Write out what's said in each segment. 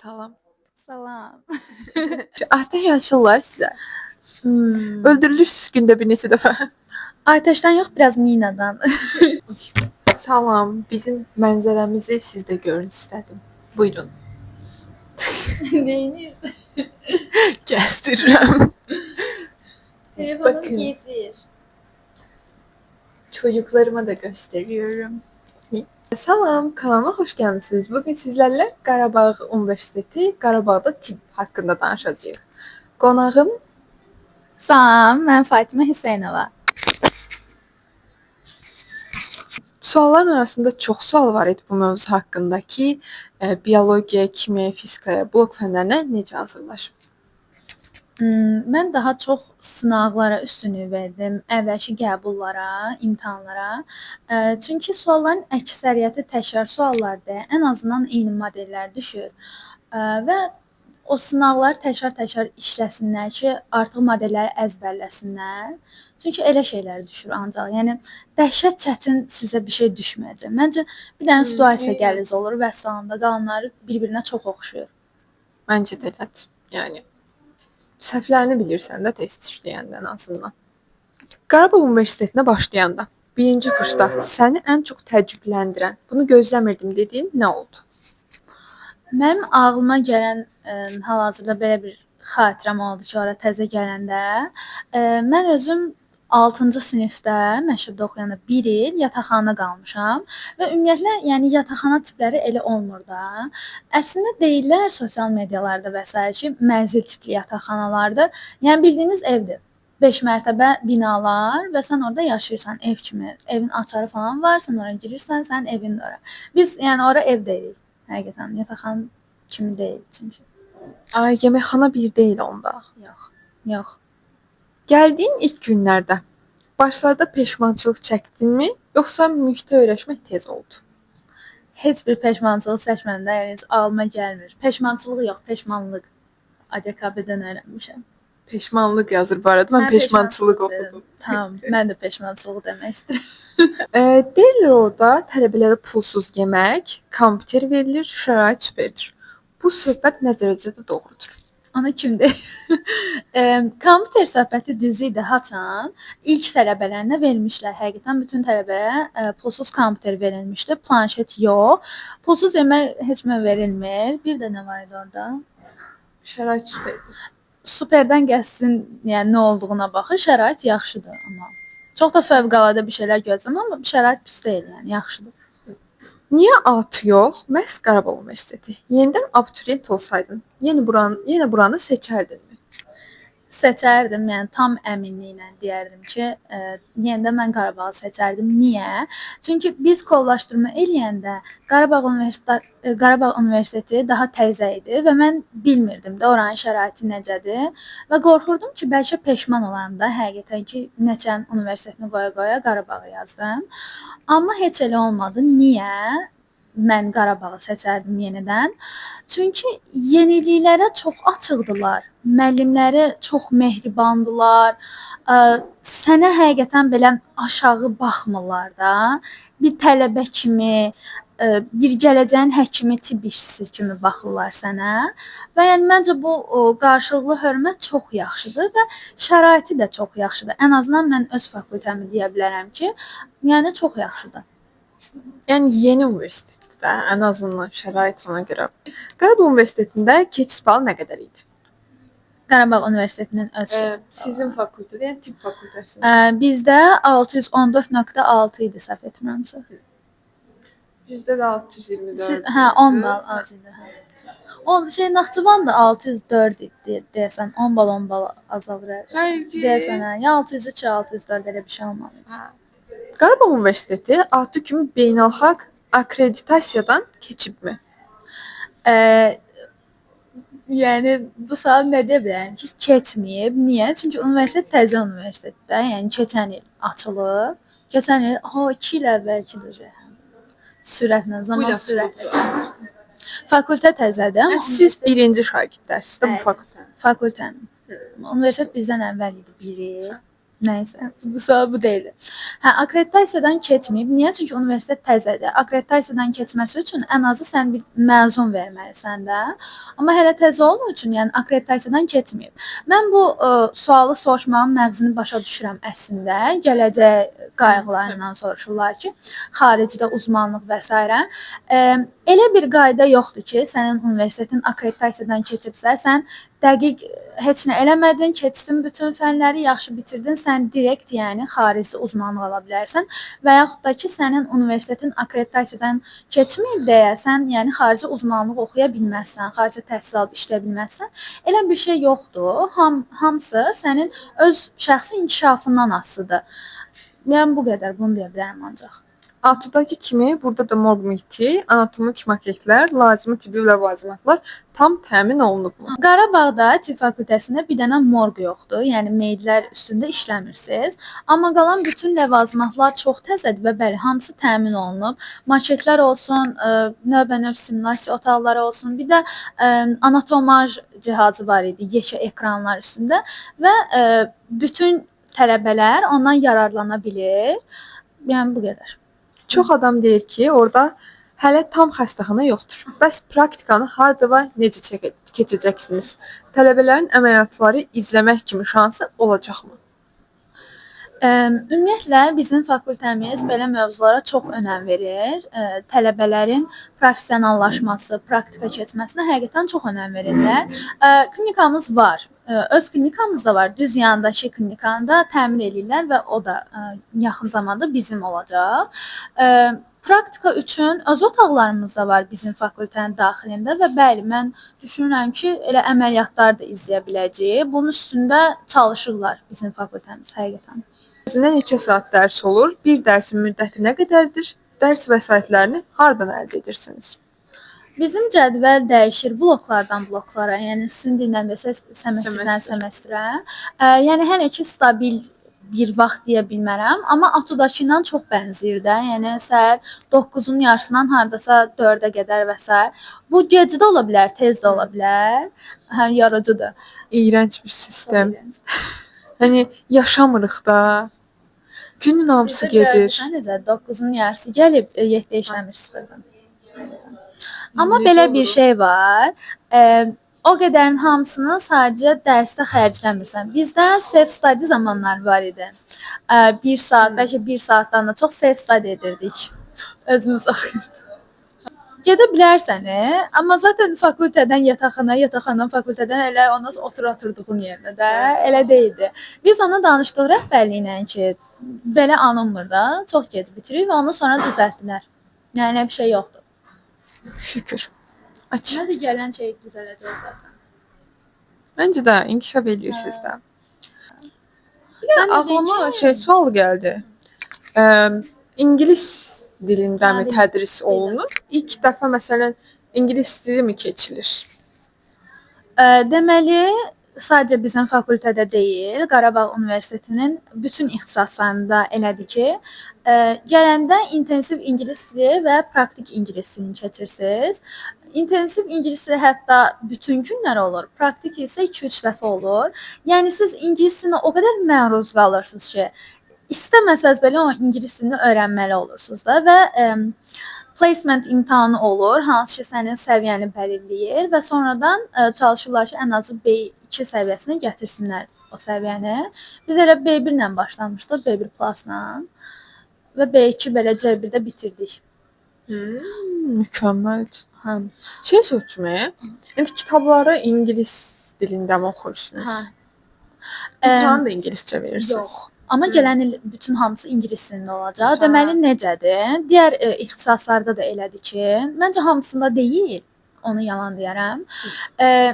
Salam. Salam. Atəş açırlar sizə. Hmm. Öldürülürsünüz gündə bir neçə dəfə. Ateşten yok, biraz minadan. Salam. Bizim mənzərəmizi siz də görün istədim. Buyurun. Neyiniyorsun? Gəzdirirəm. Telefonum Bakın. gezir. Çocuklarıma da gösteriyorum. Salam, kanalıma xoş gəlmisiniz. Bugün sizlərlə Qarabağ Universiteti, Qarabağda tibb haqqında danışacağıq. Qonağım Salam, ben Fatimə Hüseynova. sualların arasında çox sual var idi bu mövzu haqqında ki, biologiya, kimya, fizika, blok fənlərinə necə hazırlaşıb? Mən daha çox sınaqlara üstünlük verdim, əvvəlki qəbullara, imtahanlara. Çünki sualların əksəriyyəti təkrar suallardır. Ən azından eyni modellər düşür. Və o sınaqları təkrar-təkrar işləsinlər ki, artıq modelləri əzbərləsinlər. Çünki elə şeylər düşür ancaq. Yəni dəhşət çətin sizə bir şey düşməyəcək. Məncə bir dənə situasiya qəliz olur və əsasında qalanları bir-birinə çox oxşuyur. Məncə də elədir. Yəni səhvlərini bilirsən də test işləyəndən azından. Qarabağ Universitetinə başlayanda birinci kursda səni ən çox təəccübləndirən, bunu gözləmirdim dediyin nə oldu? Mənim ağlıma gələn hal-hazırda belə bir xatirəm oldu ki, ora təzə gələndə mən özüm 6-cı sinifdə məktəbdə oxuyanda 1 il yataqxanada qalmışam və ümumiyyətlə, yəni yataqxana tipləri elə olmur da. Əslində deyirlər sosial medialarda və s. ki, mənzil tipli yataqxanalardır. Yəni bildiyiniz evdir. 5 mərtəbə binalar və sən orada yaşayırsan ev kimi. Evin açarı falan var, sən ora girirsən, sənin evin də ora. Biz yəni ora ev deyirik. Həqiqətən yataqxana kimi deyil çünki. Ay, yeməkxana bir deyil onda. Yox. Gəldiyin ilk günlərdə başlarda peşmançılıq çəkdinmi, yoxsa mühitə öyrəşmək tez oldu? Heç bir peşmançılıq çəkmədim də, yəni heç ağlıma gəlmir. Peşmançılıq yox, peşmanlıq. ADKB-dən öyrənmişəm. Peşmanlıq yazır bu arada. Mən peşmançılıq oxudum. Tamam, mən də peşmançılıq demək istəyirəm. Deyirlər orada tələbələrə pulsuz yemək, kompüter verilir, şərait verilir. Bu söhbət nə dərəcədə doğrudur? Ona kim deyir? Kompüter söhbəti düz idi haçan. İlk tələbələrinə vermişlər. Həqiqətən bütün tələbələrə pulsuz kompüter verilmişdi. Planşet yox. Pulsuz yemək heç kimə verilmir. Bir də nə var idi orada? Şərait süperdir. Superdən gəlsin, yəni nə olduğuna baxır. Şərait yaxşıdır amma. Çox da fövqəladə bir şeylər gözləmirəm, amma şərait pis deyil, yəni yaxşıdır. Niyə AT yox, məhz Qarabağ Universiteti? Yenidən abituriyent olsaydın, yenə buranı seçərdinmi? Seçərdim, yəni tam əminliklə deyərdim ki, yenidən mən Qarabağı seçərdim. Niyə? Çünki biz qollaşdırma eləyəndə Qarabağ Universiteti daha təzə idi və mən bilmirdim də oranın şəraiti necədir və qorxurdum ki, bəlkə peşman olaram da həqiqətən ki, neçə universitetini qoya-qoya Qarabağı yazdım. Amma heç elə olmadı. Niyə? Mən Qarabağı seçərdim yenidən. Çünki yeniliklərə çox açıqdılar. Müəllimləri çox mehribandılar. Sənə həqiqətən belə aşağı baxmırlar da. Bir tələbə kimi, bir gələcəyin həkimi, tibb işçisi kimi baxırlar sənə. Və yəni məncə bu qarşılıqlı hörmət çox yaxşıdır və şəraiti də çox yaxşıdır. Ən azından mən öz fakültəmi deyə bilərəm ki, yəni çox yaxşıdır. Yəni yeni universitetdə ən azından şərait ona görə. Qarabağ Universitetində keçid balı nə qədər idi? Qarabağ Universitetinin öz keçid balı. Sizin fakültədə, yəni tibb fakültəsində. Bizdə 614.6 idi, səhv etmirəmsə. Bizdə də 624. Hə, 10 bal az idi. Hə. O Naxçıvan da 604 idi deyəsən. 10 bal azalır. Deyəsən, ya 603 ya 604 elə bir şey olmalı. Hə. Qarabağ Universiteti ATÜ kimi beynəlxalq akkreditasiyadan keçibmi? Yəni bu sual nə deyə bilərəm ki, keçməyib. Niyə? Çünki universitet təzə universitetdə, yəni keçən il açılıb. Keçən il, 2 il əvvəlkidir. Sürətlə, zaman sürətlə. Fakültə təzədir, amma siz birinci şagirdlərsiniz də bu fakültənin. Fakültənin. Universitet bizdən əvvəl idi, 1 il. Nəysə, bu sual bu deyildi. Hə, akkreditasiyadan keçməyib. Niyə? Çünki universitet təzədir. Akkreditasiyadan keçməsi üçün ən azı sən bir məzun verməlisən də. Amma hələ təzə olduğu üçün, yəni akkreditasiyadan keçməyib. Mən bu sualı soruşmağın məğzini başa düşürəm əslində. Gələcək qayğılarından soruşurlar ki, xaricdə uzmanlıq və s. Elə bir qayda yoxdur ki, sənin universitetin akkreditasiyadan keçibsə, sən dəqiq heç nə eləmədin, keçdin bütün fənləri, yaxşı bitirdin, sən direkt, yəni xaricdə uzmanlıq ala bilərsən və yaxud da ki, sənin universitetin akkreditasiyadan keçməyib deyə sən, yəni xarici uzmanlıq oxuya bilməzsən, xarici təhsil alıb işləyə bilməzsən. Elə bir şey yoxdur. Hamısı sənin öz şəxsi inkişafından asılıdır. Mən bu qədər bunu deyə bilərəm ancaq. Altıdakı kimi burada da morq miti, anatomik maketlər, lazımi tibbi ləvazimatlar tam təmin olunubmu? Qarabağda tibb fakültəsində bir dənə morq yoxdur. Yəni meyidlər üstündə işləmirsiniz. Amma qalan bütün ləvazimatlar çox təzədir və bəli, hamısı təmin olunub. Maketlər olsun, növbənöv simulyasiya otaqları olsun, bir də anatomaj cihazı var idi, yeşə ekranlar üstündə və bütün tələbələr ondan yararlana bilir. Yəni bu qədər. Çox adam deyir ki, orada hələ tam xəstəxana yoxdur. Bəs praktikanı harda və necə keçəcəksiniz? Tələbələrin əməliyyatları izləmək kimi şansı olacaqmı? Ümumiyyətlə bizim fakültəmiz belə mövzulara çox önəm verir. Tələbələrin professionallaşması, praktika keçməsinə həqiqətən çox önəm verirlər. Klinikamız var. Öz klinikamız da var. Düz yanındakı klinikanı da təmin edirlər və o da yaxın zamanda bizim olacaq. Praktika üçün öz otaqlarımız da var bizim fakültənin daxilində və bəli, mən düşünürəm ki, elə əməliyyatlar da izləyə biləcəyik. Bunun üstündə çalışırlar bizim fakültəmiz həqiqətən. Sizdə neçə saat dərs olur? Bir dərsin müddəti nə qədərdir? Dərs vəsaitlərini hardan əldə edirsiniz? Bizim cədvəl dəyişir bloklardan bloklara, yəni sizin dildən desəz semestrdən semestrə. Yəni hələ ki stabil bir vaxt deyə bilmərəm, amma Atudakı ilə çox bənzəyir də. Yəni səhər 9-un yarısından hardasa 4-ə qədər və s. Bu gec də ola bilər, tez də ola bilər. Hə, yarıcıdır. İyrənc bir sistem. Hani yaşamırıq da. Günün hamısı gedir. Necə 9-un yarısı gəlib 7-də işləmir sıfırdan. Amma belə bir şey var. O qədərin hamısını sadəcə dərsdə xərcləmirsən. Bizdə self study zamanlar var idi. 1 saat, bəlkə 1 saatdan da çox self study edirdik. Özümüz oxuyurduq. Gedə bilərsən, amma zaten fakültədən yataqxana, yataqxanadan fakültədən elə ondan oturduğun yerdə də elə deyildi. Biz ona danışdıq rəhbərliklə ki, belə alınmır da, çox gec bitirir və ondan sonra düzəltdilər. Yəni elə bir şey yoxdur. Şükür. Aç. Nədir gələn şey düzələcək zaten. Məncə də inkişaf edirsiniz də. Bir də ağlıma sual gəldi. İngilis dilində mi tədris olunur? İlk dəfə məsələn ingilis dili mi keçilir? Deməli, sadəcə bizim fakültədə deyil, Qarabağ Universitetinin bütün ixtisaslarında elədir ki, gələndə intensiv ingilis dili və praktik ingilis dilini keçirsiniz. İntensiv ingilis dili hətta bütün günlər olur, praktik isə 2-3 dəfə olur. Yəni siz ingilis dilinə o qədər məruz qalırsınız ki, istəməsəz belə o ingilis dilini öyrənməli olursunuz da və placement imtahanı olur, hansı ki sənin səviyyəni bəlirləyir və sonradan çalışırlar ki, ən azı B2 səviyyəsinə gətirsinlər o səviyyəni. Biz elə B1 ilə başlamışdıq, B1 plus-la və B2 belə C1-də bitirdik. Mükəmməldir. Hə. Şey soruşum, indi kitabları ingilis dilində mi oxuyursunuz? Hə. İmtahanı da ingiliscə verirsiniz? Yox. Amma gələn il bütün hamısı ingilis dilində olacaq. Deməli necədir? Digər ixtisaslarda da elədir ki, məncə hamısında deyil. Onu yalan deyərəm.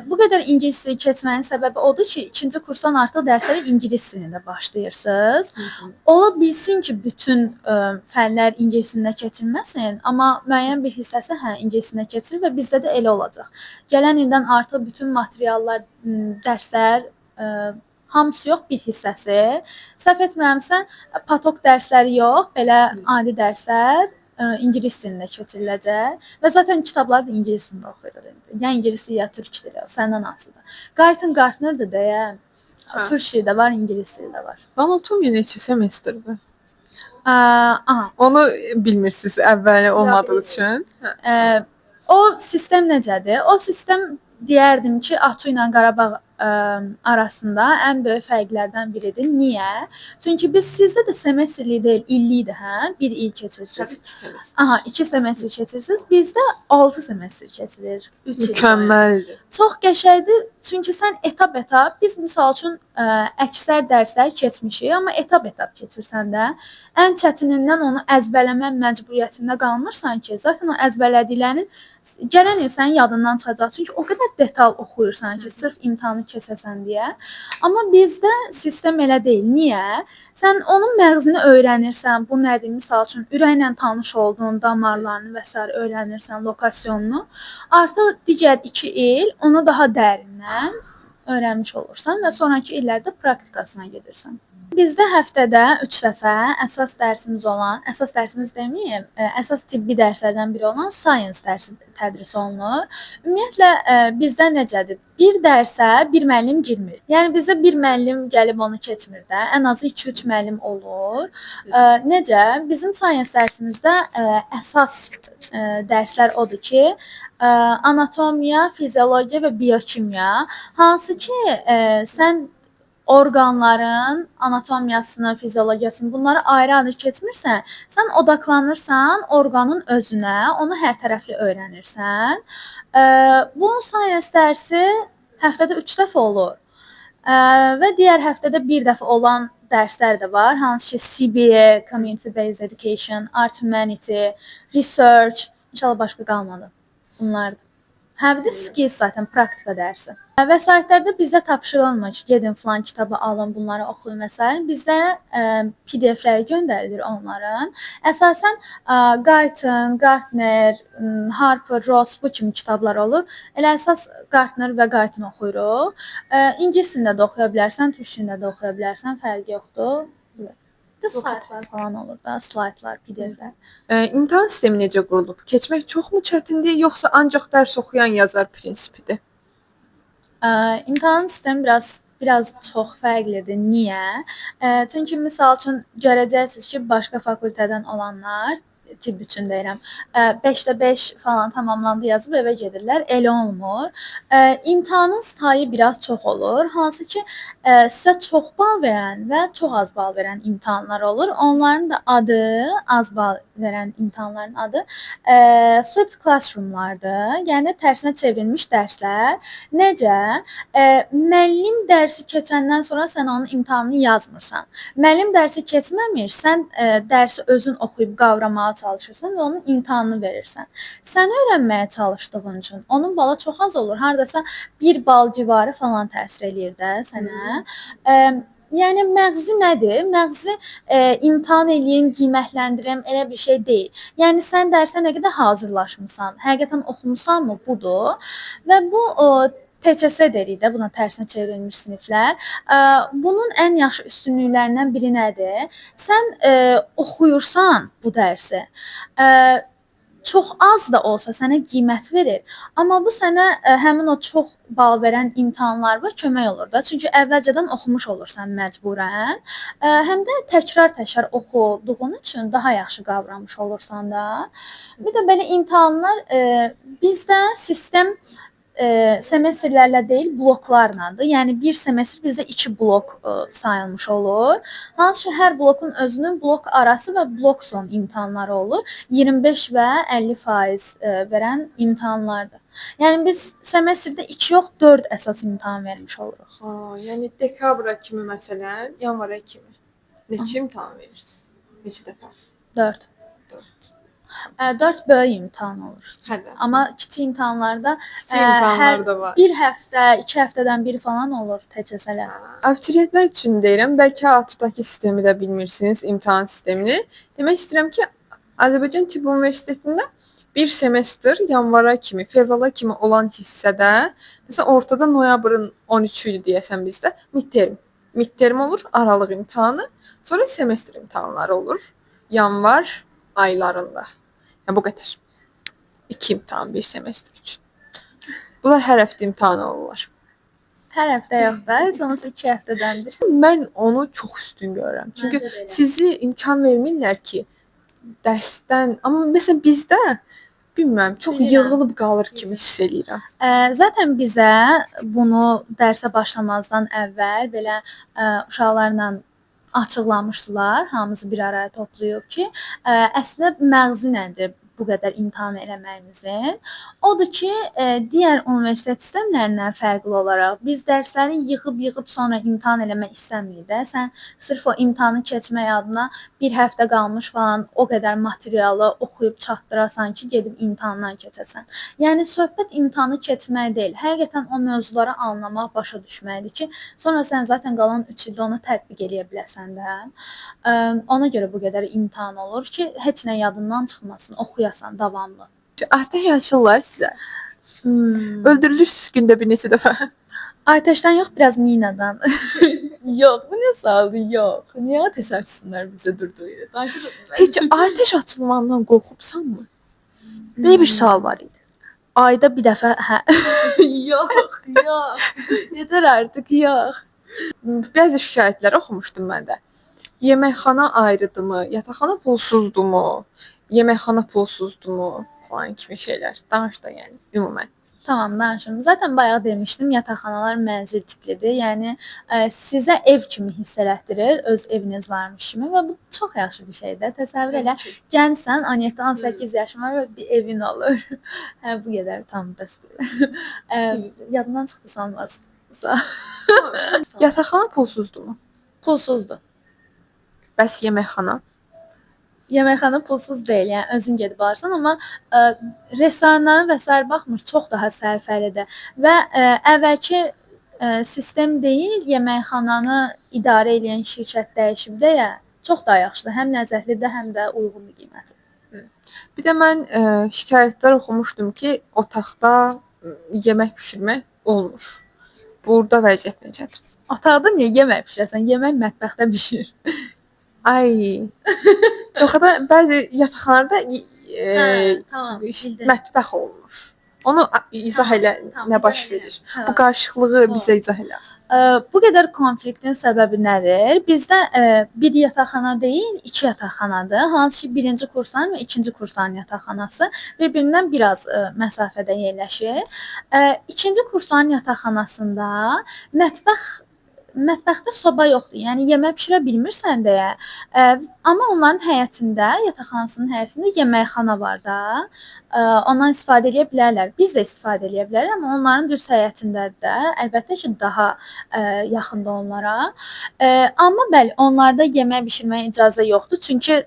Bu qədər ingilis dili keçməyin səbəbi odur ki, 2-ci kursdan artıq dərslərə ingilis dilində başlayırsınız. Ola bilsin ki, bütün fənlər ingilis dilində keçilməsin, amma müəyyən bir hissəsi ingilis dilində keçir və bizdə də elə olacaq. Gələn ildən artıq bütün materiallar, dərslər hamısı yox, bir hissəsi. Səhv etmirəmsə, patok dərsləri yox, belə adi dərslər ingilis dilində keçiriləcək və zaten kitablar da ingilis dilində oxuyurlar. Ya ingilis dili, ya türk dili, səndən asılıdır. Gayton Gartner'dır deyə Hə. Türk dili də var, ingilis dili də var. Anatomiya neçə semestrdir? Aha, Onu bilmirsiniz əvvəli olmadığı üçün. o sistem necədir? O sistem deyərdim ki, Atu ilə Qarabağ arasında ən böyük fərqlərdən biridir. Niyə? Çünki biz sizdə də semestrlik deyil, illikdir, hə? 1 il keçirsiniz. 2 semestr. Aha, 2 semestr keçirsiniz. Bizdə 6 semestr keçirir. 3 il. Mükəmməldir. Çox qəşəngdir, çünki sən etap-etap, biz misal üçün əksər dərslər keçmişik, amma etap-etap keçirsən də, ən çətinindən onu əzbərləmə məcburiyyətində qalmırsan ki, zaten o əzbərlədiklərin gələn il sənin yadından çıxacaq. Çünki o qədər detal oxuyursan ki, sırf imtahanı keçəsən deyə. Amma bizdə sistem elə deyil. Niyə? Sən onun məğzini öyrənirsən, bu nədir? Misal üçün ürəklə tanış olduğun damarlarını və s. öyrənirsən, lokasyonunu. Artıq digər 2 il onu daha dərindən öyrənmiş olursan və sonrakı illərdə praktikasına gedirsən. Bizdə həftədə 3 dəfə əsas dərsimiz olan, əsas dərsimiz deməyim, əsas tibbi dərslərdən biri olan science dərsi tədris olunur. Ümumiyyətlə bizdə necədir? Bir dərsə bir müəllim girmir. Yəni bizdə bir müəllim gəlib onu keçmir də, ən azı 2-3 müəllim olur. Necə? Bizim science dərsimizdə əsas dərslər odur ki, anatomiya, fiziologiya və biokimya, hansı ki sən orqanların anatomiyasını, fiziologiyasını bunları ayrı-ayrı keçmirsən, sən odaqlanırsan orqanın özünə, onu hər tərəfli öyrənirsən. Bu science dərsi həftədə 3 dəfə olur. Və digər həftədə 1 dəfə olan dərslər də var, hansı ki CBA, Community Based Education, Art Humanity, Research, inşallah başqa qalmadı. Bunlardır. Hə, bir də skills zaten praktika dərsi. Vəsaitlərdə bizə tapşırılmır ki, gedin filan kitabı alın, bunları oxuyun və s. Bizdə PDF-ləri göndərilir onların. Əsasən Guyton, Gartner, Harper, Ross bu kimi kitablar olur. Elə əsas Gartner və Guyton oxuyuruq. İngilis dilində də oxuya bilərsən, türk dilində də oxuya bilərsən, fərqi yoxdur. Slaytlar falan olur da, slaytlar, PDF-lər. İmtahan sistemi necə qurulub? Keçmək çoxmu çətindir, yoxsa ancaq dərs oxuyan yazar prinsipidir? İmtahan sistemi biraz çox fərqlidir. Niyə? Çünki misal üçün görəcəksiniz ki, başqa fakültədən olanlar tibb üçün deyirəm. 5-də 5 falan tamamlandı yazıb evə gedirlər. Elə olmur. İmtahanın sayı biraz çox olur. Hansı ki, sizə çox bal verən və çox az bal verən imtahanlar olur. Onların da adı, az bal verən imtahanların adı flipped classroomlardır. Yəni tərsinə çevrilmiş dərslər. Necə? Müəllim dərsi keçəndən sonra sən onun imtahanını yazmırsan. Müəllim dərsi keçməmiş, sən dərsi özün oxuyub qavramağa çalışırsan və onun imtahanını verirsən. Sən öyrənməyə çalışdığın üçün onun balı çox az olur. Hardasa 1 bal civarı falan təsir eləyir də sənə. Yəni məğzi nədir? Məğzi imtahan eləyin, qiymətləndirim, elə bir şey deyil. Yəni sən dərsə nə qədər hazırlaşmısan, həqiqətən oxumusanmı, budur. Və bu TÇS deyirik də, buna tərsinə çevrilmiş siniflər. Bunun ən yaxşı üstünlüklərindən biri nədir? Sən oxuyursan bu dərsi, çox az da olsa sənə qiymət verir. Amma bu sənə həmin o çox bal verən imtahanlarda kömək olur da. Çünki əvvəlcədən oxumuş olursan məcburən. Həm də təkrar oxuduğun üçün daha yaxşı qavramış olursan da. Bir də belə imtahanlar bizdə sistem semestrlərlə deyil, bloklarladır. Yəni bir semestr bizdə 2 blok sayılmış olur. Hansı ki, hər blokun özünün blok arası və blok son imtahanları olur. 25 və 50% verən imtahanlardır. Yəni biz semestrdə 2 yox, 4 əsas imtahan vermiş oluruq. Yəni dekabra kimi məsələn, yanvara kimi neçə imtahan verirsiniz? Neçə dəfə? 4. 4 böyük imtahan olur. Hə. Amma kiçik imtahanlarda imtahanlar da var. Bir həftə, 2 həftədən biri falan olur TÇS-lər. Abituriyentlər üçün deyirəm, bəlkə ATU-dakı sistemi də bilmirsiniz, imtahan sistemini. Demək istəyirəm ki, Azərbaycan Tibb Universitetində bir semestr yanvara kimi, fevrala kimi olan hissədə, məsələn, ortada noyabrın 13-ü idi deyəsən bizdə, midterm olur, aralıq imtahanı, sonra semestr imtahanları olur, yanvar aylarında. Yəni bu qədər. 2 imtahan bir semestr üçün. Bunlar hər həftə imtahan olurlar. Hər həftə yox da, heç olmasa 2 həftədəndir. Mən onu çox üstün görürəm. Çünki Məncə də elə. sizi imkan vermirlər ki, dərsdən, amma məsələn bizdə bilmirəm, çox Bilirəm. yığılıb qalır kimi hiss eləyirəm. Zaten bizə bunu dərsə başlamazdan əvvəl belə uşaqlarla açıqlamışdılar, hamımızı bir araya toplayıb ki, əslində məğzi nədir bu qədər imtahan eləməyimizin? Odur ki, digər universitet sistemlərindən fərqli olaraq biz dərsləri yığıb sonra imtahan eləmək istəmirik də. Sən sırf o imtahanı keçmək adına bir həftə qalmış falan o qədər materialı oxuyub çatdırasan ki, gedib imtahandan keçəsən. Yəni söhbət imtahanı keçmək deyil. Həqiqətən o mövzuları anlamaq, başa düşməkdir ki, sonra sən zaten qalan 3 ildə onu tətbiq eləyə biləsən də. Ona görə bu qədər imtahan olur ki, heç nə yadından çıxmasın, oxuyasan davamlı. Atəş açırlar sizə. Öldürülürsüz gündə bir neçə dəfə. Atəşdən yox, biraz minadan. Yox, bu nə sualdır? Yox. Niyə atəş açsınlar bizə durduğu yerə? Danışır. Heç atəş açılmağından qorxubsanmı? Belə bir sual var idi. Ayda bir dəfə, hə. Yox, yox. Yetər artıq, yox. Bəzi şikayətlər oxumuşdum mən də. Yeməkxana ayrıdımı, yataqxana pulsuzdurmu, yeməkxana pulsuzdurmu falan kimi şeylər. Danış da yəni ümumən. Tamam, danışım. Zaten bayaq demişdim, yataqxanalar mənzil tiplidir. Yəni sizə ev kimi hiss elətdirir, öz eviniz varmış kimi və bu çox yaxşı bir şeydir. Təsəvvür elə, gəncsən, 17-18 yaşın var və bir evin olur. Hə, bu qədər tam bəs belə. Yadımdan çıxdı sanmaz. Yataqxana pulsuzdurmu? Pulsuzdur. Bəs yeməkxana? Yeməkxana pulsuz deyil, yəni özün gedib alırsan, amma restoranların və s. baxmır, çox daha sərfəlidir. Və əvvəlki sistem deyil, yeməkxananı idarə edən şirkət dəyişib deyə çox daha yaxşıdır. Həm ləzzətlidir, həm də uyğun bir qiymətdir. Bir də mən şikayətlər oxumuşdum ki, otaqda yemək bişirmək olmur. Burada vəziyyət necədir? Otaqda niyə yemək bişirəsən? Yemək mətbəxdə bişir. Ay. Yox da bəzi yataqxanalarda Tamam, bildim. mətbəx olmur. Onu izah elə, nə baş verir? Bu qarışıqlığı bizə izah elə. Bu qədər konfliktin səbəbi nədir? Bizdə bir yataqxana deyil, 2 yataqxanadır. Hansı ki, 1-ci kursların və 2-ci kursların yataqxanası bir-birindən biraz məsafədə yerləşir. 2-ci kursların yataqxanasında mətbəxdə soba yoxdur. Yəni yemək bişirə bilmirsən deyə. Amma onların həyətində, yataqxanasının həyətində yeməkxana var da. Ondan istifadə edə bilərlər. Biz də istifadə edə bilərik, amma onların düz həyətindədir də. Əlbəttə ki, daha yaxındır onlara. Amma bəli, onlarda yemək bişirməyə icazə yoxdur. Çünki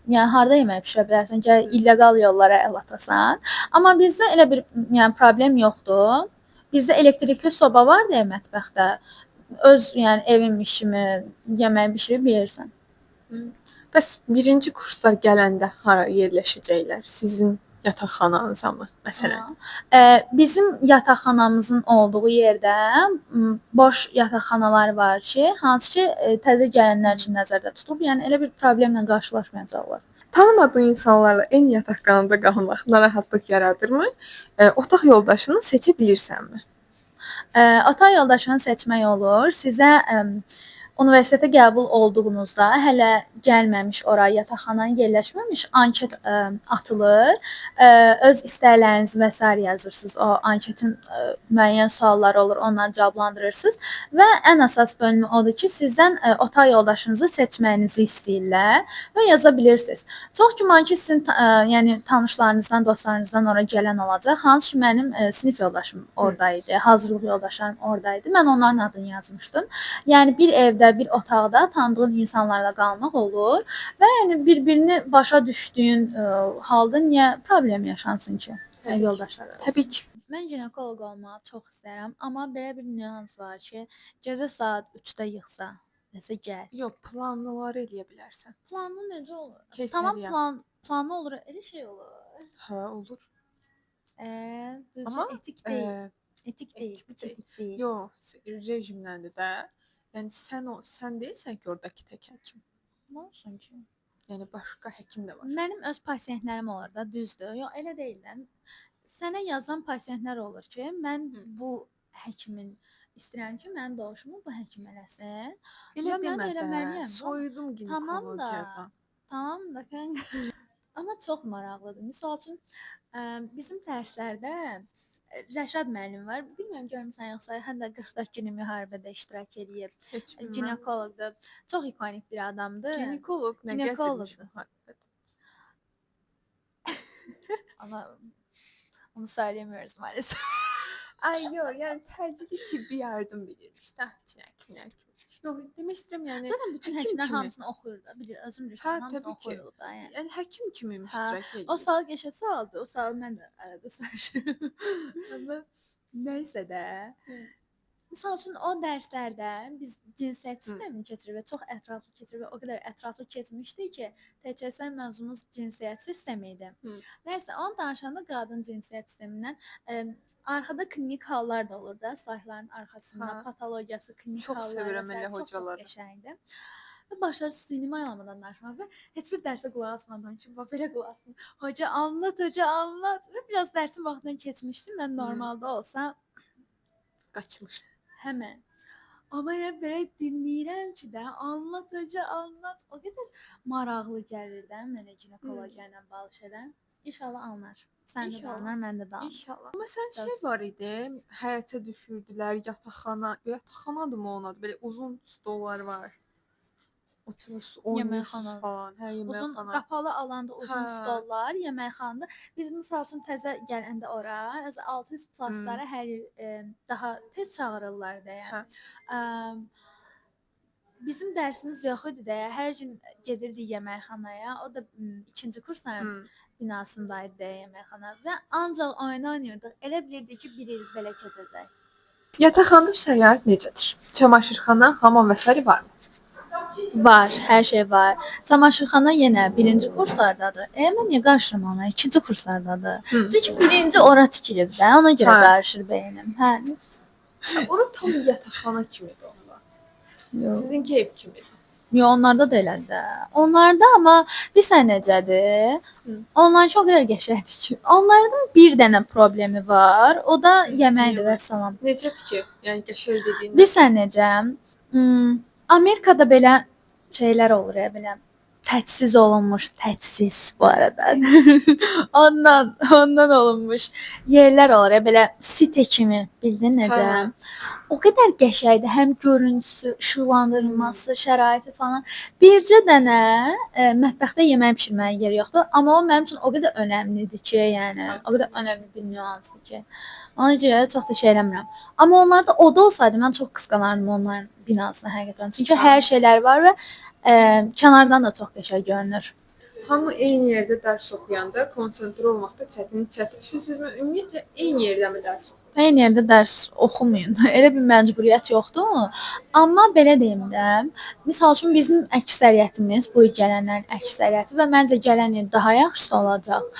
yəni harda yemək bişirə bilərsən ki, illegal yollara əl atasan. Amma bizdə elə bir yəni problem yoxdur. Bizdə elektrikli soba var deyə mətbəxdə. Öz yəni evinmiş kimi yemək bişirib yeyirsən. Bəs 1-ci kurslar gələndə hara yerləşəcəklər? Sizin yataqxananıza mı məsələn? Bizim yataqxanamızın olduğu yerdə boş yataqxanalar var ki, hansı ki təzə gələnlər üçün nəzərdə tutulub, yəni elə bir problemlə qarşılaşmayacaqlar. Tanımadığın insanlarla eyni yataqxanada qalmaq narahatlıq yaradırmı? Otaq yoldaşını seçə bilirsənmi? Otaq yoldaşını seçmək olur. Sizə universitetə qəbul olduğunuzda hələ gəlməmiş ora yataqxana yerləşməmiş anket atılır. Öz istəklərinizi və s. yazırsınız. O anketin müəyyən sualları olur, onları cavablandırırsınız və ən əsas bölümü odur ki, sizdən otaq yoldaşınızı seçməyinizi istəyirlər və yaza bilirsiniz. Çox güman ki, sizin yəni tanışlarınızdan, dostlarınızdan ora gələn olacaq. Hansı ki, mənim sinif yoldaşım oradaydı, hazırlıq yoldaşlarım oradaydı. Mən onların adını yazmışdım. Yəni bir evdə, bir otaqda tanıdığın insanlarla qalmaq olur və yəni bir-birini başa düşdüyün halda niyə problem yaşansın ki? Yoldaşlar arasında. Təbii ki. Mən ginekoloq olmağı çox istəyirəm, amma belə bir nüans var ki, gecə saat 3-də yıxsa, nəsə gəl. Yox, planları eləyə bilərsən. Planlı necə olur? Keysəriyyə. Tamam, planlı olur, elə şey olur. Hə, olur. Düzü Amma etik deyil. Etik deyil, etik deyil. Yox, rejimləndir də. Yəni sən deyilsən ki, oradakı tək həkim. Nə olsun ki? Yəni başqa həkim də var. Mənim öz pasientlərim olur da, düzdür. Yox, elə deyil də. Sənə yazan pasientlər olur ki, mən bu həkimin istəyirəm ki, mənim doğuşumu bu həkim eləsin. Elə Ya mən demə də, eləməliyəm. soyudum Tamam da, ginekologiyadan. tamam da kanka. Amma çox maraqlıdır. Misal üçün bizim dərslərdə Rəşad müəllim var. Bilmirəm görmüsən yoxsa, həm də 44 günlük müharibədə iştirak eləyib. Heç bilməm. Ginekoloqdur. Çox ikonik bir adamdır. Ginekoloq nə Ginekoloqdur. gəzirmiş müharibədə? Ama onu söyleyemiyoruz maalesef. Ay yox, yəni təcili tibbi yardım bilirmiş də həkimlər kimi. Yox, demək istəyirəm yəni Zaten bütün həkim həkimlər kimi. hamısını oxuyur da. Bilir, özüm bilirsən, Hə, hamısını təbii ki. oxuyur da. Yəni. Yəni həkim kimi Hə, iştirak edir. o sual geçə sualdır. O sualı mən də arada soruşurum. Amma nəysə də. Misal üçün o dərslərdə biz cinsiyyət sistemini keçirir və çox ətraflı keçirir və o qədər ətraflı keçmişdi ki, TÇS mövzumuz cinsiyyət sistemi idi. Nəysə, onu danışanda qadın cinsiyyət sistemindən arxada klinik hallar da olur da, saytların arxasında patologiyası, klinik Çox hallar. sevirəm elə Çox hocaları. qəşəngdir. Və başlar süni mayalamadan danışmaq və heç bir dərsə qulaq asmadan ki, belə qulaq asın. Hoca anlat və biraz dərsin vaxtından keçmişdim. Mən normalda olsa Qaçmışdı. Həmən. Amma yəni belə dinləyirəm ki də, anlat. O qədər maraqlı gəlir də mənə ginekologiya ilə bağlı şeylər. İnşallah anlar. Sən də anlar, mən də anlar. İnşallah. Amma sən şey var idi, həyətə düşürdülər, yataqxanadırmı onun adı? Belə uzun stollar var. Oturursun, oynayırsınız falan. Hə, Uzun yeməkxana. qapalı alanda uzun stollar, yeməkxanada. Biz misal üçün təzə gələndə ora, öz 600 pluslara hər il daha tez çağırırlar da yəni. Bizim dərsimiz yox idi də, hər gün gedirdik yeməkxanaya. O da 2-ci kursların binasındaydı da yeməkxana və ancaq oyun oynayırdıq. Elə bilirdik ki, bir il belə keçəcək. Yataqxanada şərait necədir? Çamaşırxana, hamam və sair varmı? Var, hər şey var. Çamaşırxana yenə 1-ci kurslardadır. Mən niyə qarışıram ona? 2-ci kurslardadır. Çünki 1-ci ora tikilib də, ona görə qarışır beynim. Hə. Ora tam yataqxana kimidir onlar. Yox. Sizinki ev kimidir. Yox, onlarda da elədir də. Onlarda amma bilirsən necədir? Onlar çox qədər qəşəngdir ki. Onlardan bir dənə problemi var. O da yeməkdir və salam. Necədir ki? Yəni qəşəng dediyin. Bilirsən necə? Amerikada belə şeylər olur ya, belə təchsiz olunmuş, təchsiz bu arada. ondan olunmuş yerlər olur ya, belə site kimi, bildin necə? O qədər qəşəngdir, həm görüntüsü, işıqlandırılması, şəraiti falan. Bircə dənə mətbəxdə yemək bişirməyə yer yoxdur, amma o mənim üçün o qədər önəmlidir ki, yəni o qədər önəmli bir nüansdır ki. Ona görə çox da şey eləmirəm. Amma onlarda oda olsaydı mən çox qısqanardım onların binasına həqiqətən. Çünki hər şeylər var və kənardan da çox qəşəng görünür. Hamı eyni yerdə dərs oxuyanda konsentrə olmaqda çətinlik. Siz ümumiyyətlə eyni yerdə mi dərs oxuyursunuz? Eyni yerdə dərs oxumayın. Elə bir məcburiyyət yoxdur. Amma belə deyim də, misal üçün bizim əksəriyyətimiz, bu il gələnlərin əksəriyyəti və məncə gələn il daha yaxşısı olacaq.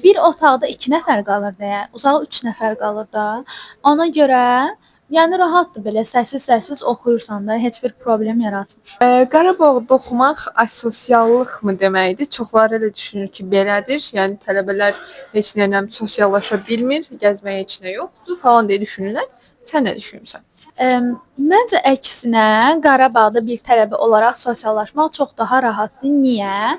Bir otaqda 2 nəfər qalır deyə, uzağı 3 nəfər qalır da. Ona görə yəni rahatdır belə səssiz oxuyursan da heç bir problem yaratmır. Qarabağda oxumaq asosiallıqmı deməkdir? Çoxları elə düşünür ki, belədir. Yəni tələbələr heç nə ilə sosiallaşa bilmir, gəzməyə heç nə yoxdur falan deyə düşünürlər. Sən nə düşünürsən? Məncə əksinə Qarabağda bir tələbə olaraq sosiallaşmaq çox daha rahatdır. Niyə?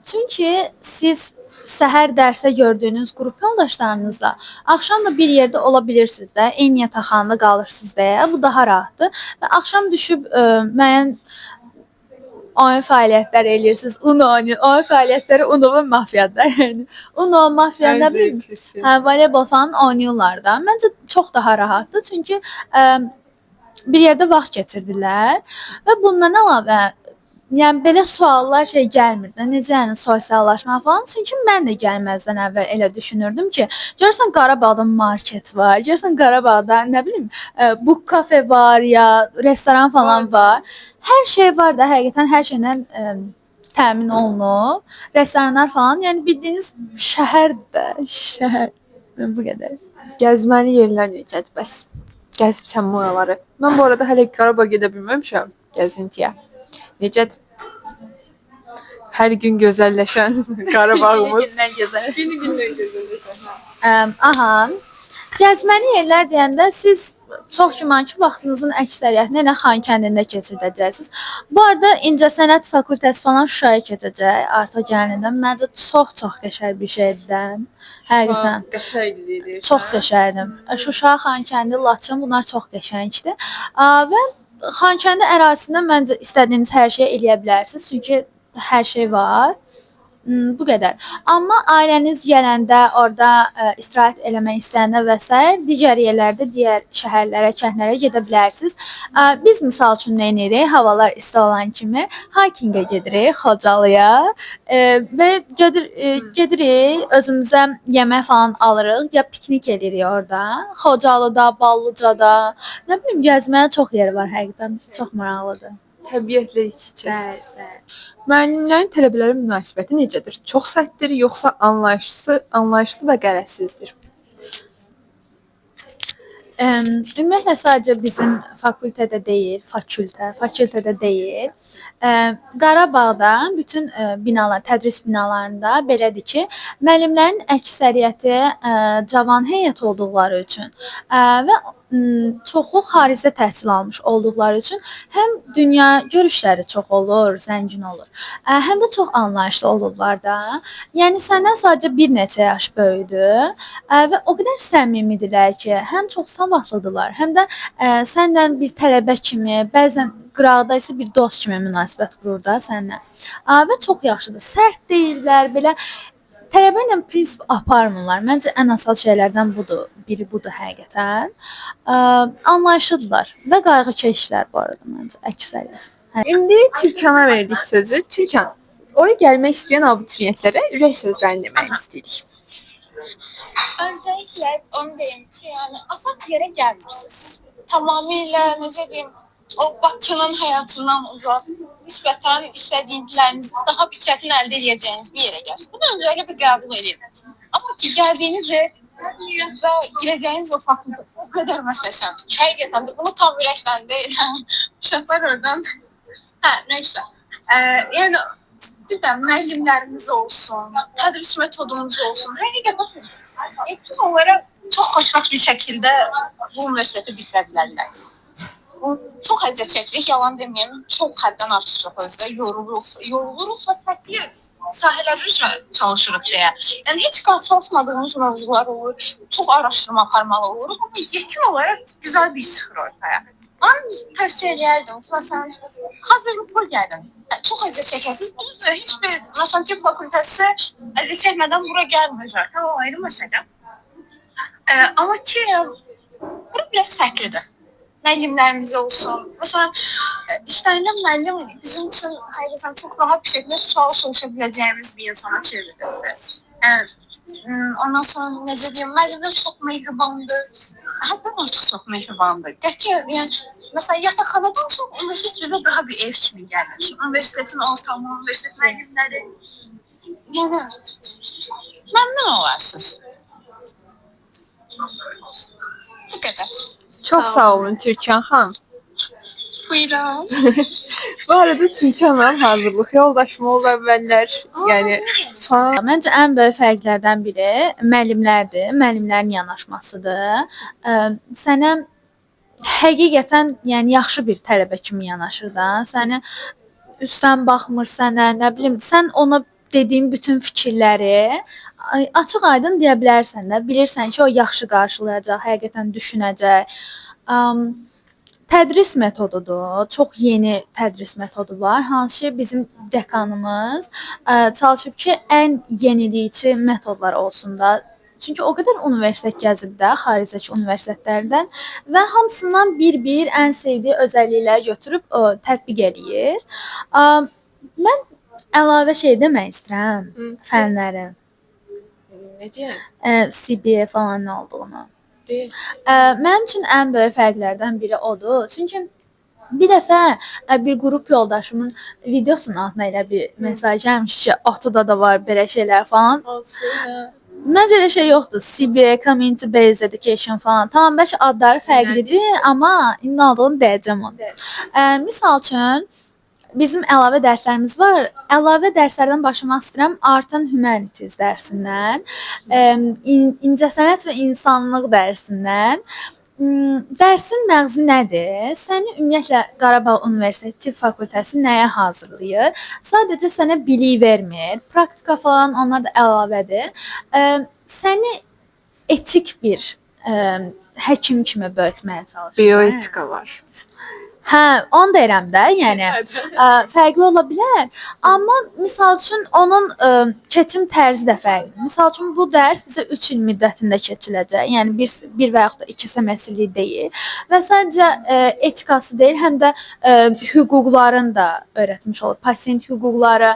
Çünki siz səhər dərsə gördüyünüz qrup yoldaşlarınızla axşam da bir yerdə ola bilirsiniz də, eyni yataqxanada qalırsınız deyə. Bu daha rahatdır. Və axşam düşüb müəyyən oyun fəaliyyətləri eləyirsiniz. Uno fəaliyyətləri Uno və Mafiyada. Yəni Uno, Mafiya nə bilim, voleybol falan oynayırlar da. Məncə çox daha rahatdır. Çünki bir yerdə vaxt keçirdilər və bundan əlavə yəni belə suallar gəlmir də. Necə yəni sosiallaşma falan? Çünki mən də gəlməzdən əvvəl elə düşünürdüm ki, görürsən Qarabağda market var, görürsən Qarabağda nə bilim, book kafe var ya, restoran falan var. Hər şey var da, həqiqətən hər şeydən təmin olunub. Restoranlar falan, yəni bildiyiniz şəhərdir, şəhər. Bu qədər. Gəzməli yerlər necədir bəs? Gəzibsən bu oraları? Mən bu arada hələ Qarabağa gedə bilməmişəm gəzintiyə. Necədir? Hər gün gözəlləşən Qarabağımız. Günü gündən gözəlləşən. Aha. Gəzməli yerlər deyəndə siz çox güman ki, vaxtınızın əksəriyyətini elə Xankəndində keçirdəcəksiniz. Bu arada İncəsənət Fakültəsi falan Şuşaya keçəcək artıq gəlində. Məncə çox qəşəng bir şeydir. Həqiqətən. Qəşəngdir. Çox qəşəngdir. Şuşa, Xankəndi, Laçın bunlar çox qəşəngdir. Və Xankəndi ərazisində məncə istədiyiniz hər şeyi eləyə bilərsiniz. Çünki hər şey var. Bu qədər. Amma ailəniz gələndə, orada istirahət eləmək istəyəndə və s. digər yerlərdə, digər şəhərlərə, kəndlərə gedə bilərsiniz. Biz misal üçün nə edirik? Havalar isti olan kimi hikinqə gedirik Xocalıya və gedirik, özümüzə yemək falan alırıq, ya piknik edirik orada. Xocalıda, Ballıcada, nə bilim gəzməyə çox yer var həqiqətən. Çox maraqlıdır. Təbiətlə iç-içəsiz. Müəllimlərin tələbələrə münasibəti necədir? Çox sərtdir, yoxsa anlayışlı və qərəzsizdir? Ümumiyyətlə sadəcə bizim fakültədə deyil, fakültədə deyil. Qarabağda bütün binalar, tədris binalarında belədir ki, müəllimlərin əksəriyyəti cavan heyət olduqları üçün və çoxu xaricdə təhsil almış olduqları üçün həm dünya görüşləri çox olur, zəngin olur. Həm də çox anlayışlı olurlar da. Yəni səndən sadəcə bir neçə yaş böyükdür və o qədər səmimidirlər ki, həm çox savadlıdırlar, həm də səndən bir tələbə kimi, bəzən qıraqda isə bir dost kimi münasibət qurur da səndən. Və çox yaxşıdır. Sərt deyirlər, belə tələbə ilə prinsip aparmırlar. Məncə ən əsas şeylərdən budur. Biri budur həqiqətən. Anlayışlıdırlar və qayğıkeşlər bu arada məncə əksəriyyət. İndi Türkana verdik sözü. Türkan, oraya gəlmək istəyən abituriyentlərə ürək sözlərini demək istəyirik. Öncelikle onu diyeyim ki yani asıl bir yere gelmişsiniz. Tamamıyla necə deyim o Bakının hayatından uzak, nispeten istədiklərinizi daha bir çətin əldə edəcəyiniz bir yerə gəlirsiniz. Bunu öncelikle bir qəbul edin. Ama ki geldiğiniz yer ve gireceğiniz o fakültə o kadar möhtəşəm ki, həqiqətən də bunu tam ürəkdən deyirəm. Uşaqlar oradan. Neyse. Yani cidden müəllimləriniz olsun, tədris metodunuz olsun. Həqiqətən eğitim olarak çok xoşbəxt bir şəkildə bu universiteti bitirə bilərlər. Çox əziyyət çəkirik, yalan deməyim. Çox həddən artıq çox özdə yoruluruq və fərqli sahələr üzrə çalışırıq deyə. Yəni heç çalışmadığımız mövzular olur, çox araşdırma aparmalı oluruq, amma yekin olaraq güzel bir iş çıxır ortaya. Mən tövsiyə edərdim ki, məsələn, hazırlıqlı gəlin. Çox əziyyət çəkəsiniz. Düzdür, heç bir, məsələn, ki, fakültəsi əziyyət çəkmədən bura gəlmir zaten, o ayrı məsələ. Amma ki, bura biraz fərqlidir. Müəllimlərimiz olsun. Məsələn, istənilən müəllim bizim üçün həqiqətən çox rahat bir şəkildə sual soruşa biləcəyimiz bir insana çevrilir. Ondan sonra necə deyim, müəllimlər çox mehribandır. Həddən artıq çox mehribandır. Qətiyyən, yəni, məsələn, yataqxanadan çox universitet bizə daha bir ev kimi gəlir. Universitetin ortamı, universitet müəllimləri. Yəni, məmnun olarsınız. Bu qədər. Çox sağ olun Türkan xanım. Buyurun. Bu arada Türkanla hazırlıq yoldaşım oldu əvvəllər. Yəni Məncə ən böyük fərqlərdən biri müəllimlərdir, müəllimlərin yanaşmasıdır. Sənə həqiqətən, yəni yaxşı bir tələbə kimi yanaşır da. Səni üstdən baxmır sənə, nə bilim, sən ona dediyin bütün fikirləri açıq-aydın deyə bilərsən də. Bilirsən ki, o yaxşı qarşılayacaq, həqiqətən düşünəcək. Tədris metodudur. Çox yeni tədris metodu var. Hansı ki, bizim dekanımız çalışıb ki, ən yenilikçi metodlar olsun da. Çünki o qədər universitet gəzib də, xaricdəki universitetlərdən və hamısından bir-bir ən sevdiyi özəllikləri götürüb tətbiq eləyir. Mən əlavə şey demək istəyirəm fənlərin. necə? CBA falan nə olduğunu. Deyil. Mənim üçün ən böyük fərqlərdən biri odur. Çünki bir dəfə bir qrup yoldaşımın videosunun altına elə bir mesaj gəlmiş ki, Otuda da var belə şeylər falan. Məncə elə şey yoxdur. CBA, Community Based Education falan. Tamam, bəlkə adları fərqlidir, amma indi aldığını deyəcəm onu. Misal üçün, bizim əlavə dərslərimiz var. Əlavə dərslərdən başlamaq istəyirəm. Art and Humanities dərsindən, İncəsənət və İnsanlıq dərsindən. Dərsin məğzi nədir? Səni ümumiyyətlə Qarabağ Universiteti Tibb Fakültəsi nəyə hazırlayır? Sadəcə sənə bilik vermir, praktika falan onlar da əlavədir. Səni etik bir həkim kimi böyütməyə çalışır. Bioetika var. Hə, onu deyirəm də, yəni fərqli ola bilər, amma misal üçün onun keçim tərzi də fərqlidir. Misal üçün bu dərs bizə 3 il müddətində keçiriləcək. Yəni bir və yaxud da 2 semestrlik deyil və sadəcə etikası deyil, həm də hüquqlarını da öyrətmiş olur. Pasient hüquqları,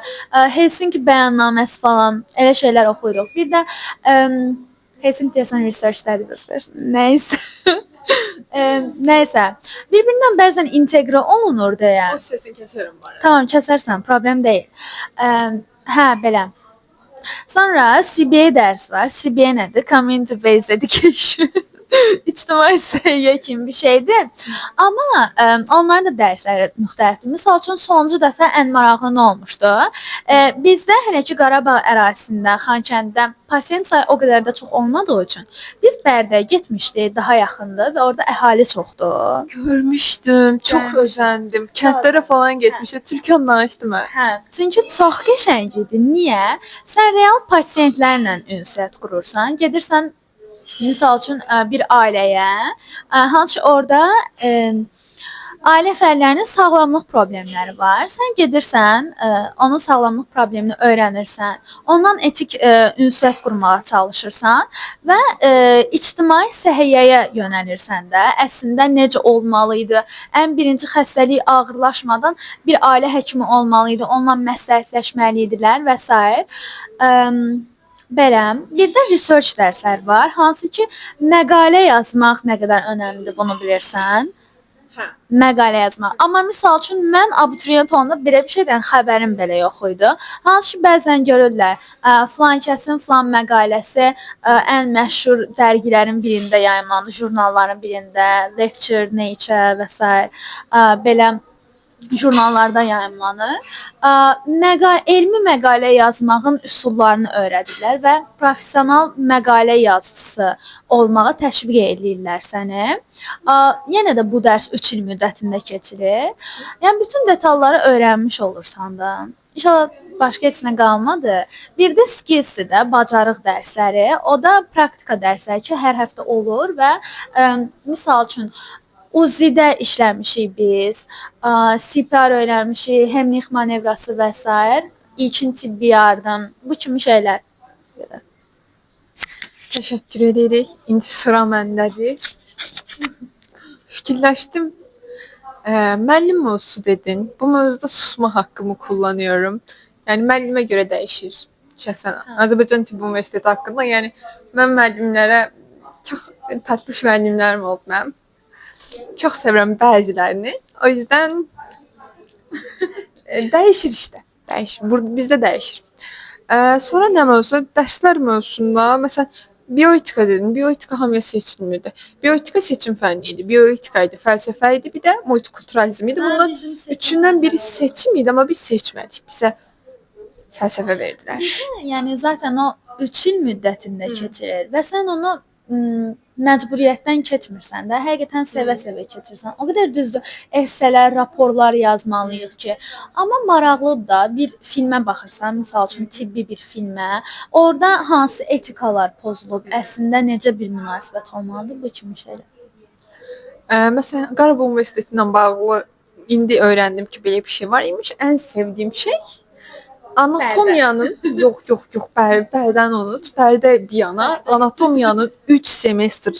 Helsinki bəyannaməsi falan elə şeylər oxuyuruq. Bir də Helsinki Design Research Studies nəysə. Nəysə, bir-birindən bəzən inteqra olunur deyə. O səsini kəsərəm var. Tamam, kəsərsən, problem deyil. Hə, belə. Sonra CBA dərs var. CBA nədir? Community Based Education. İctimai səhiyyə kimi bir şeydir. Amma onların da dərsləri müxtəlifdir. Misal üçün sonuncu dəfə ən maraqlı nə olmuşdu? Bizdə hələ ki Qarabağ ərazisində, Xankəndidə pasient sayı o qədər də çox olmadığı üçün biz Bərdəyə getmişdik, daha yaxındır və orada əhali çoxdur. Görmüşdüm, çox özəndim. Kəndlərə falan getmişəm. Türkan danışdı mən. Hə, çünki çox qəşəng idi. Niyə? Sən real pasientlərlə ünsiyyət qurursan, gedirsən misal üçün bir ailəyə, hansı ki orada ailə fərlərinin sağlamlıq problemləri var. Sən gedirsən, onun sağlamlıq problemini öyrənirsən, ondan etik ünsiyyət qurmağa çalışırsan və ictimai səhiyyəyə yönəlirsən də, əslində necə olmalı idi? Ən birinci xəstəlik ağırlaşmadan bir ailə həkimi olmalı idi, onunla məsləhətləşməli idilər və s. Belə, bir də research dərsləri var, hansı ki məqalə yazmaq nə qədər önəmlidir, bunu bilirsən. Hə. Məqalə yazmaq. Amma misal üçün mən abituriyent olanda belə bir şeydən xəbərim belə yox idi. Hansı ki bəzən görürlər, filan kəsin filan məqaləsi ən məşhur dərgilərin birində yayımlandı, jurnalların birində, Lecture, Nature və s. Belə jurnallarda yayımlanır. Elmi məqalə yazmağın üsullarını öyrədirlər və professional məqalə yazıçısı olmağa təşviq edirlər səni. Yenə də bu dərs 3 il müddətində keçirir. Yəni bütün detalları öyrənmiş olursan da. İnşallah başqa heç nə qalmadı. Bir də skills-i də bacarıq dərsləri. O da praktika dərsləri ki, hər həftə olur və misal üçün UZI-də işləmişik biz, CPR öyrənmişik, Hemlich manevrası və s. İlkin tibbi yardım, bu kimi şeylər. Təşəkkür edirik. İndi sıra məndədir. Fikirləşdim. Müəllim mövzusu dedin. Bu mövzuda susma haqqımı kullanıyorum. Yəni müəllimə görə dəyişir. Şəxsən Azərbaycan Tibb Universiteti haqqında, yəni mən müəllimlərə çox tatlış müəllimlərim olub mənim. Çox sevirəm bəzilərini. O yüzden dəyişir işte. Dəyişir. Bizdə dəyişir. Sonra nə mövzu? Dərslər mövzusunda məsələn bioetika dedim. Bioetika hamıya seçilmirdi. Bioetika seçim fənni idi. Bioetika idi, fəlsəfə idi, bir də multikulturalizm idi. Bundan üçündən biri seçim idi, amma biz seçmədik. Bizə fəlsəfə verdilər. Yəni zaten o 3 il müddətində keçirir və sən onu məcburiyyətdən keçmirsən də, həqiqətən sevə-sevə keçirsən. O qədər düzdür, essələr, raporlar yazmalıyıq ki, amma maraqlıdır da, bir filmə baxırsan, misal üçün tibbi bir filmə, orada hansı etikalar pozulub, əslində necə bir münasibət olmalıdır, bu kimi şeylər. Məsələn, Qarabağ Universiteti ilə bağlı indi öyrəndim ki, belə bir şey var imiş. Ən sevdiyim şey anatomiyanın yox, Bərdən unut. Bərdə bir yana anatomiyanın 3 semestr,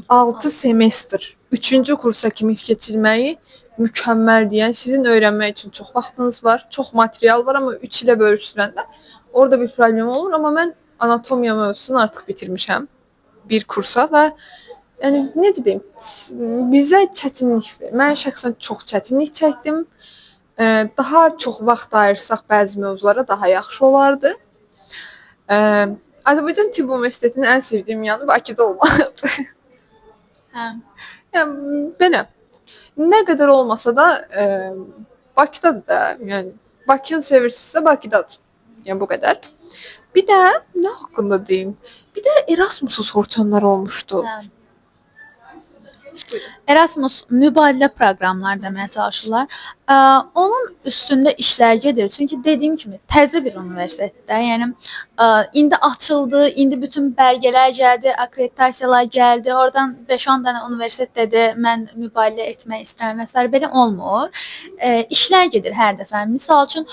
6 semestr 3-cü kursa kimi keçirməyi mükəmməl deyən, sizin öyrənmək üçün çox vaxtınız var, çox material var, amma 3 ilə bölüşdürəndə orada bir problem olur. Amma mən anatomiya mövzusunu artıq bitirmişəm bir kursa və yəni necə deyim, bizə çətinlik verir. Mən şəxsən çox çətinlik çəkdim. Daha çox vaxt ayırsaq bəzi mövzulara daha yaxşı olardı. Azərbaycan Tibb Universitetinin ən sevdiyim yanı Bakıda olmalıdır. Hə. Yəni belə. Nə qədər olmasa da Bakıdadır da. Yəni Bakını sevirsinizsə Bakıdadır. Yəni bu qədər. Bir də nə haqqında deyim? Bir də Erasmus'u sorçanlar olmuşdu. Hə. Erasmus mübadilə proqramları deməyə çalışırlar. Onun üstündə işlər gedir. Çünki dediyim kimi təzə bir universitetdə, yəni indi açıldı, indi bütün bəlgələr gəldi, akkreditasiyalar gəldi. Oradan 5-10 dənə universitet dedi, mən mübadilə etmək istəyirəm və s. belə olmur. İşlər gedir hər dəfə. Məsəl üçün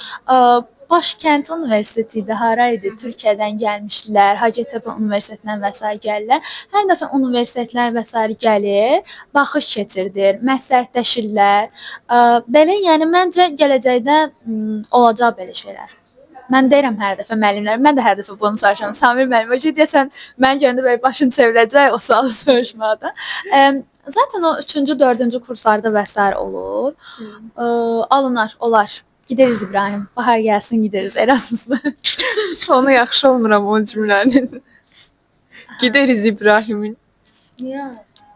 Başkənd Universiteti idi, hara idi? Türkiyədən gəlmişdilər, Hacettepe Universitetindən və s. gəlirlər. Hər dəfə universitetlər və s. gəlir, baxış keçirdir, məsləhətləşirlər. Belə, yəni məncə gələcəkdə olacaq belə şeylər. Mən deyirəm hər dəfə müəllimlər, mən də hər dəfə bunu soruşuram. Samir müəllim, hoca deyəsən mən görəndə belə başın çevirəcək o sualı soruşmaqda. Zaten o 3-cü, 4-cü kurslarda və s. olur. Alınar, olar. Gideriz İbrahim. Bahar gəlsin, gideriz Erasmus'da. Sonu yaxşı olmuram o cümlənin. Gideriz İbrahim'in. Niyə?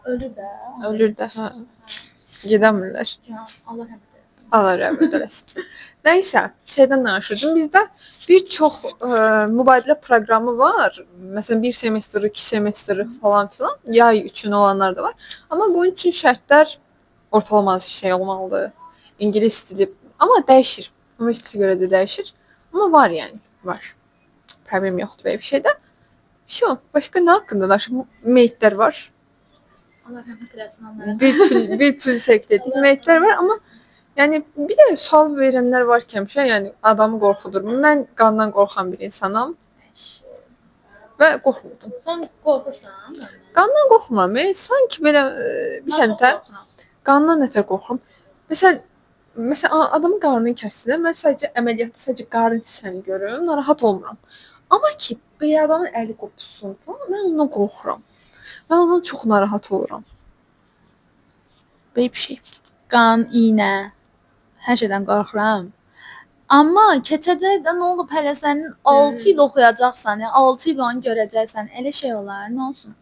Ölür də. Ölür də, hə. Gedəmirlər. Can, Allah rəhmət eləsin. Allah rəhmət eləsin. Nəysə, şeydən danışırdım. Bizdə bir çox mübadilə proqramı var. Məsələn, 1 semestr, 2 semestr falan filan. Yay üçün olanlar da var. Amma bunun üçün şərtlər ortalama şey olmalıdır. İngilis dili. Amma dəyişir. Universitetə görə də dəyişir. Amma var yəni, var. Problem yoxdur belə bir şeydə. Şu, başqa nə haqqında danışım? Meyitlər var. Allah rəhmət eləsin onlara. Bir pülsek dedik. Meyitlər var, amma yəni bir də sual verənlər var ki, həmişə, yəni adamı qorxudur. Mən qandan qorxan bir insanam və qorxmurdum. Sən qorxursan? Qandan qorxmuram. Sanki belə bir səntə qandan nətər qorxuram. Məsələn, adamın qarnını kəsirlər. Mən sadəcə qarın hissəni görürəm, narahat olmuram. Amma ki, bir adamın əli qopsun falan, mən ondan qorxuram. Mən ondan çox narahat oluram. Belə bir şey. Qan, iynə, hər şeydən qorxuram. Amma keçəcək də nə olub hələ sənin 6 il oxuyacaqsan, yəni 6 il onu görəcəksən, elə şey olar, nə olsun?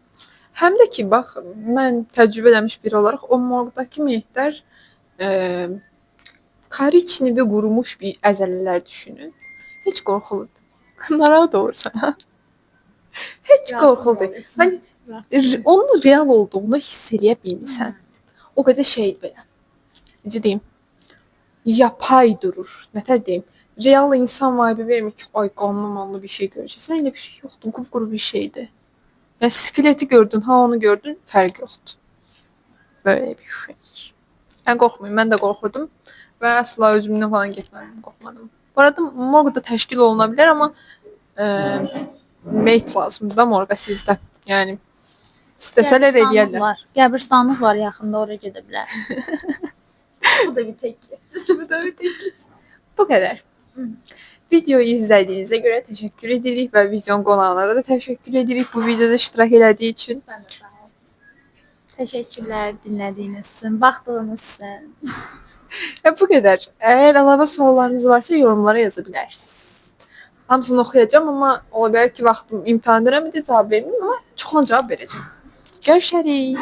Həm də ki, bax, mən təcrübə eləmiş biri olaraq o morqdakı meyitlər koriçnevi qurumuş bir əzələlər düşünün. Heç qorxulur. Narahat olursan, ha? Heç qorxulur. Hani onun real olduğunu hiss eləyə bilmirsən. O qədər şey belə. Necə deyim? Yapay durur. Nətər deyim? Real insan vibe vermir ki, ay qanlı bir şey görəcəksən. Elə bir şey yoxdur. Qupquru bir şeydir. Yəni skeleti gördün, ha onu gördün, fərq yoxdur. Böyle bir şey. Yəni qorxmayın, mən də qorxurdum və əsla özümdən falan getmədim, qorxmadım. Bu arada morq da təşkil oluna bilər, amma meyit lazımdır da morqa sizdə. Yəni istəsələr eləyərlər. Qəbristanlıq var yaxında, oraya gedə bilər. Bu da bir təklif. Bu qədər. Videoyu izlədiyinizə görə təşəkkür edirik və videonun qonağına da təşəkkür edirik bu videoda iştirak elədiyi üçün. Mən də sağ ol. Təşəkkürlər dinlədiyiniz üçün, baxdığınız üçün. Bu qədər. Əgər əlavə suallarınız varsa yorumlara yaza bilərsiniz. Hamısını oxuyacağam, amma ola bilər ki, vaxtım imtahan verəmədi, cavab verməyim, amma çoxuna cavab verəcəm. Görüşərik.